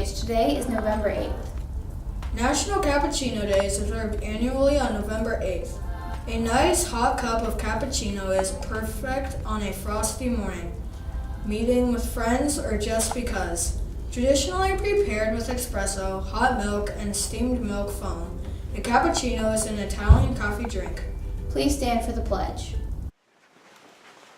LJH. Today is November 8th. National Cappuccino Day is observed annually on November 8th. A nice hot cup of cappuccino is perfect on a frosty morning, meeting with friends, or just because. Traditionally prepared with espresso, hot milk, and steamed milk foam, a cappuccino is an Italian coffee drink. Please stand for the pledge.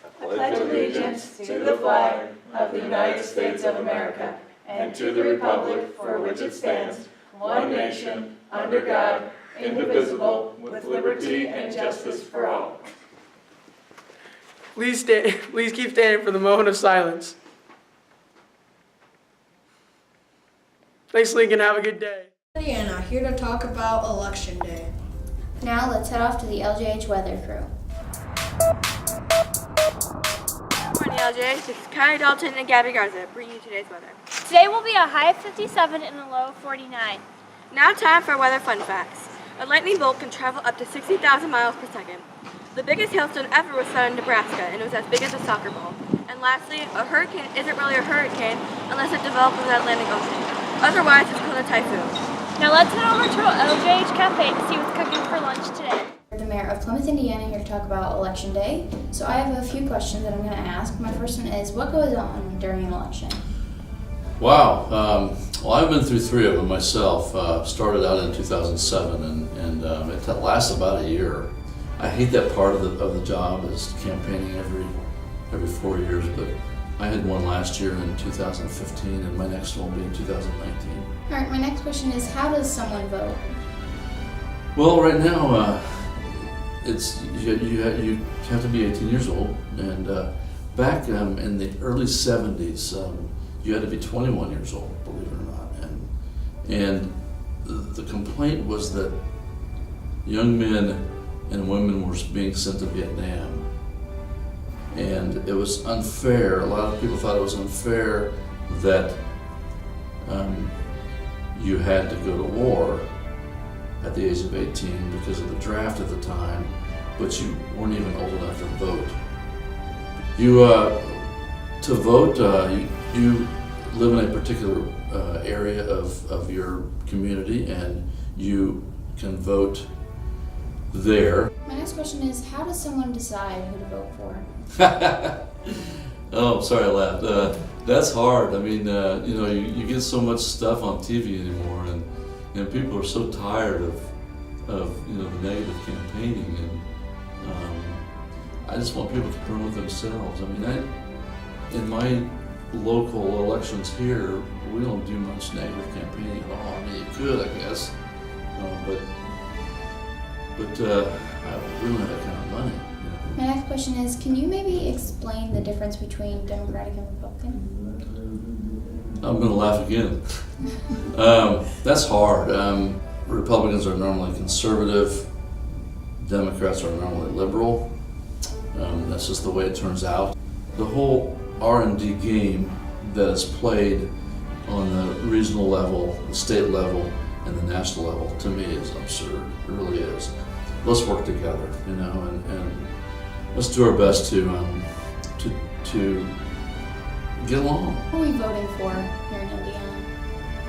I pledge allegiance to the flag of the United States of America and to the republic for which it stands, one nation, under God, indivisible, with liberty and justice for all. Please keep standing for the moment of silence. Thanks, Lincoln. Have a good day. Indiana, here to talk about Election Day. Now let's head off to the LJH weather crew. Good morning, LJ. This is Kylie Dalton and Gabby Garza bringing you today's weather. Today will be a high of 57 and a low of 49. Now time for weather fun facts. A lightning bolt can travel up to 60,000 miles per second. The biggest hailstone ever was found in Nebraska, and it was as big as a soccer ball. And lastly, a hurricane isn't really a hurricane unless it develops in the Atlantic Ocean. Otherwise, it's called a typhoon. Now let's head over to LJH Cafe to see what's cooking for lunch today. The mayor of Plymouth, Indiana, here to talk about Election Day. So I have a few questions that I'm going to ask. My first one is, what goes on during an election? Wow. Well, I've been through 3 of them myself. Started out in 2007, and it lasts about a year. I hate that part of the job is campaigning every 4 years, but I had one last year in 2015, and my next one will be in 2019. All right, my next question is, how does someone vote? Well, right now, you have to be 18 years old, and back in the early 70s, you had to be 21 years old, believe it or not. And the complaint was that young men and women were being sent to Vietnam. And it was unfair. A lot of people thought it was unfair that you had to go to war at the age of 18 because of the draft at the time, but you weren't even old enough to vote. To vote, you live in a particular area of your community, and you can vote there. My next question is, how does someone decide who to vote for? Oh, sorry, I laughed. That's hard. I mean, you get so much stuff on TV anymore, and people are so tired of the negative campaigning, and I just want people to run with themselves. I mean, in my local elections here, we don't do much negative campaigning at all. I mean, you could, I guess, but we don't have that kind of money. My next question is, can you maybe explain the difference between Democratic and Republican? I'm going to laugh again. That's hard. Republicans are normally conservative. Democrats are normally liberal. That's just the way it turns out. The whole R&D game that is played on the regional level, the state level, and the national level, to me, is absurd. It really is. Let's work together, and let's do our best to get along. Who are we voting for here in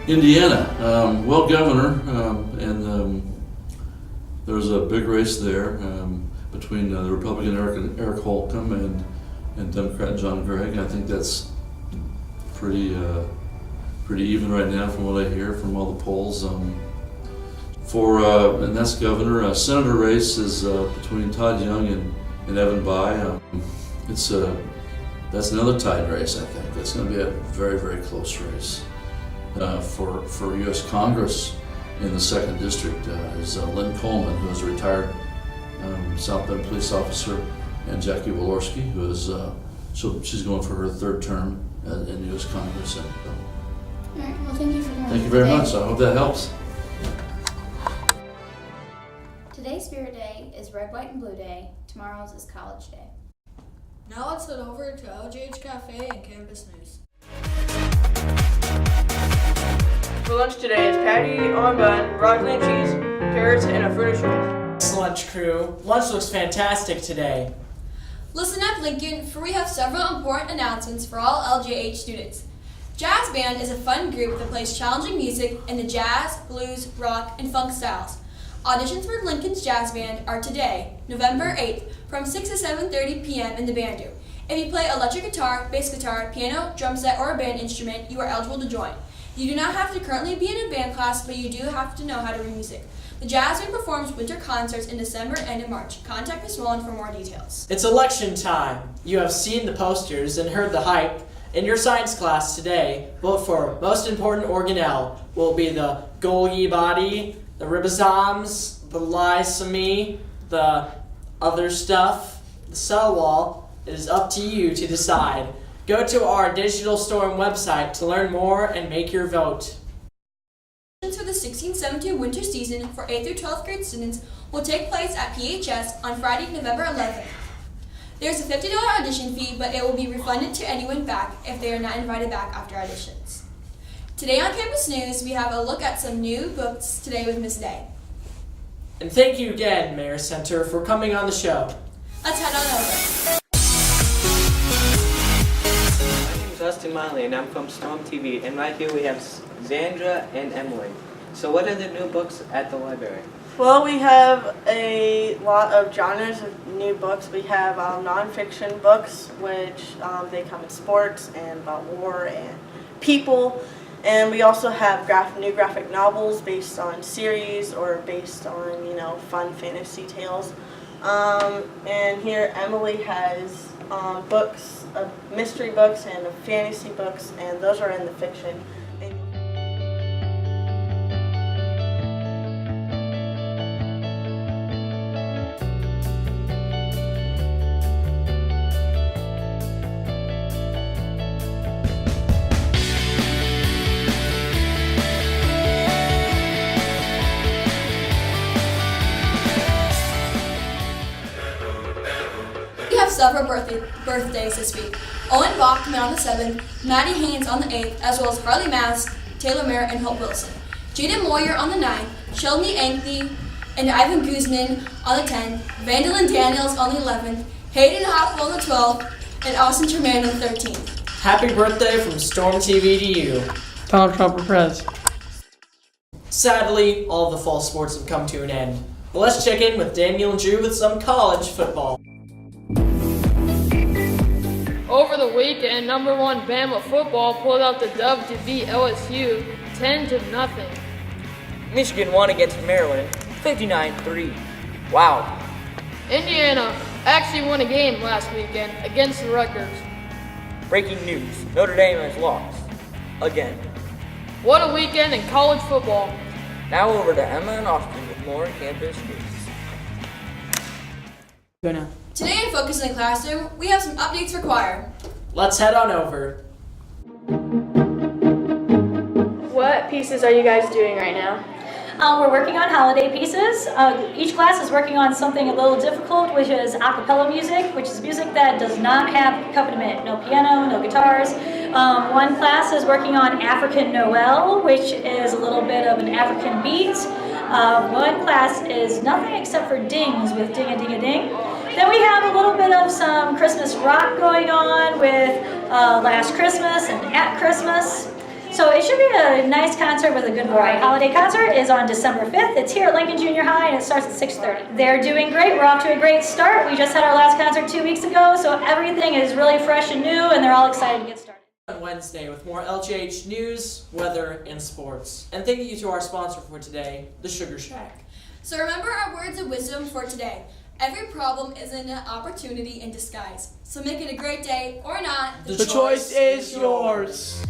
Indiana? Indiana, well, governor, and there's a big race there between the Republican Eric Holcomb and Democrat John Gregg. I think that's pretty even right now from what I hear from all the polls. And that's governor. Senator race is between Todd Young and Evan Bayh. That's another tied race, I think. It's going to be a very, very close race. For U.S. Congress in the 2nd District is Lynn Coleman, who is a retired South Bend police officer, and Jackie Walorski, who is she's going for her 3rd term in U.S. Congress. And, All right, well, thank you for coming. thank you very much. I hope that helps. Today's Spirit Day is Red, White, and Blue Day. Tomorrow's is College Day. Now let's head over to LJH Cafe and Campus News. For lunch today is patty on bun, broccoli and cheese, carrots, and a fruit shrimp. Lunch crew. Lunch looks fantastic today. Listen up, Lincoln, for we have several important announcements for all LJH students. Jazz band is a fun group that plays challenging music in the jazz, blues, rock, and funk styles. Auditions for Lincoln's Jazz Band are today, November 8th, from 6 to 7:30 p.m. in the band room. If you play electric guitar, bass guitar, piano, drum set, or a band instrument, you are eligible to join. You do not have to currently be in a band class, but you do have to know how to read music. The Jazz Band performs winter concerts in December and in March. Contact Ms. Mullen for more details. It's election time. You have seen the posters and heard the hype. In your science class today, vote for most important organelle will be the Golgi body, the ribosomes, the lysomy, the other stuff, the cell wall. It is up to you to decide. Go to our digital storm website to learn more and make your vote. For the 16-17 winter season for 8th through 12th grade students will take place at PHS on Friday, November 11th. There's a $50 audition fee, but it will be refunded to anyone back if they are not invited back after auditions. Today on Campus News, we have a look at some new books today with Ms. Day. And thank you again, Mayor Center, for coming on the show. Let's head on over. My name is Austin Miley and I'm from Storm TV, and right here we have Zandra and Emily. So what are the new books at the library? Well, we have a lot of genres of new books. We have nonfiction books, which they come in sports and about war and people. And we also have new graphic novels based on series or based on, fun fantasy tales. And here Emily has books, mystery books and fantasy books, and those are in the fiction. Several birthdays this week. Owen Bachman on the 7th, Maddie Haynes on the 8th, as well as Harley Mass, Taylor Merritt, and Hope Wilson. Jaden Moyer on the 9th, Sheldon Ankley and Ivan Guzman on the 10th, Vandalyn Daniels on the 11th, Hayden Hopple on the 12th, and Austin Tremaine on the 13th. Happy birthday from Storm TV to you. Donald Trump for Prez. Sadly, all the fall sports have come to an end. But let's check in with Daniel and Drew with some college football. Over the weekend, number 1 Bama football pulled out the dub to beat LSU 10-0. Michigan won against Maryland 59-3. Wow. Indiana actually won a game last weekend against the Rutgers. Breaking news, Notre Dame has lost. Again. What a weekend in college football. Now over to Emma and Austin with more campus news. Go now. Today in Focus in the Classroom, we have some updates for choir. Let's head on over. What pieces are you guys doing right now? We're working on holiday pieces. Each class is working on something a little difficult, which is a cappella music, which is music that does not have accompaniment. No piano, no guitars. One class is working on African Noel, which is a little bit of an African beat. One class is nothing except for dings with ding-a-ding-a-ding. Then we have a little bit of some Christmas rock going on with Last Christmas and At Christmas. So it should be a nice concert with a good variety. Holiday concert is on December 5th. It's here at Lincoln Junior High and it starts at 6:30. They're doing great. We're off to a great start. We just had our last concert 2 weeks ago, so everything is really fresh and new and they're all excited to get started. On Wednesday with more LJH news, weather, and sports. And thank you to our sponsor for today, the Sugar Shack. So remember our words of wisdom for today. Every problem is an opportunity in disguise. So make it a great day or not. The choice is yours.